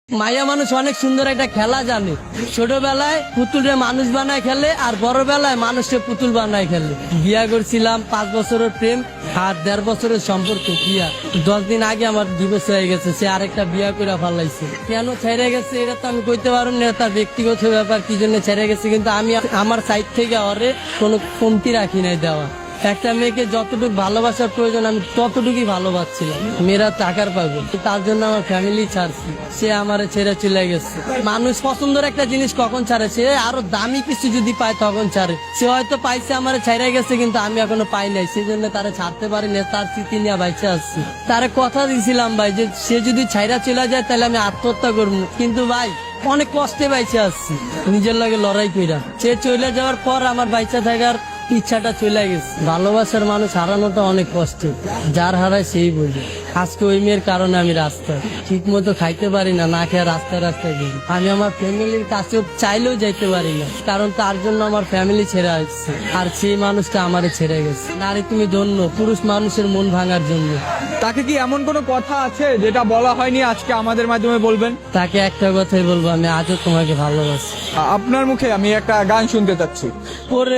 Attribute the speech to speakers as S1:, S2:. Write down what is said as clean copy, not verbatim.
S1: মাইয়া মানুষ অনেক সুন্দর একটা খেলা জানে। ছোটবেলায় পুতুলরে মানুষ বানায় খেলে, আর বড় বেলায় মানুষকে পুতুল বানায় খেলে। বিয়া করছিলাম 5 বছরের প্রেম আর 1.5 বছরের সম্পর্ক। বিয়া 10 দিন আগে আমার ডিভোর্স হয়ে গেছে, সে আরেকটা বিয়া করে ফেলাইছে। কেন ছেড়ে গেছে এটা তো আমি কইতে পারব না, তার ব্যক্তিগত ব্যাপার, কি জন্য ছেড়ে গেছে। কিন্তু আমি আমার সাইড থেকে ওরে কোনো কমতি রাখি নাই দেওয়া। একটা মেয়েকে যতটুকু ভালোবাসার প্রয়োজন আমি ততটুকুই ভালোবাসছিলাম। মেয়েরা টাকার পাগল, তার জন্য আমার ফ্যামিলি ছাড়ছি, সে আমার ছেড়ে চলে গেছে। মানুষ পছন্দের একটা জিনিস কখন ছাড়ে, সে আরো দামি কিছু যদি পায় তখন ছাড়ে। সে হয়তো পাইছে আমার ছেড়ে গেছে, কিন্তু আমি এখনো পাই নাই, সেই জন্য তারা ছাড়তে পারি না। তার স্মৃতি নিয়ে বাইচে আসছি। তারে কথা দিয়েছিলাম ভাই যে সে যদি ছাইরা চলে যায় তাহলে আমি আত্মহত্যা করবো, কিন্তু ভাই অনেক কষ্টে বাইচে আসছি নিজের লাগে লড়াই কইরা। সে চলে যাওয়ার পর আমার বাইচা থাকার ইচ্ছাটা চলে গেছে। ভালোবাসার মানুষ হারানোটা অনেক কষ্ট, যার হারায় সেই বোঝে। আজকে ওই মেয়ের কারণে আমি রাস্তায় ঠিক মতো খাইতে পারি না, না খেয়ে রাস্তায় রাস্তায় গেছি। আমি আমার ফ্যামিলির কাছেও চাইলেও যাইতে পারি না, কারণ তার জন্য আমার ফ্যামিলি ছেড়ে আসছে, আর সেই মানুষটা আমারে ছেড়ে গেছে। নারী তুমি ধন্য, পুরুষ মানুষের মন ভাঙার জন্য।
S2: তাকে কি এমন কোনো কথা আছে যেটা বলা হয়নি, আজকে আমাদের মাধ্যমে বলবেন?
S1: তাকে একটা কথাই বলবো, আমি আজও তোমাকে ভালোবাসি।
S2: আপনার মুখে আমি একটা গান শুনতে চাচ্ছি।
S1: পরে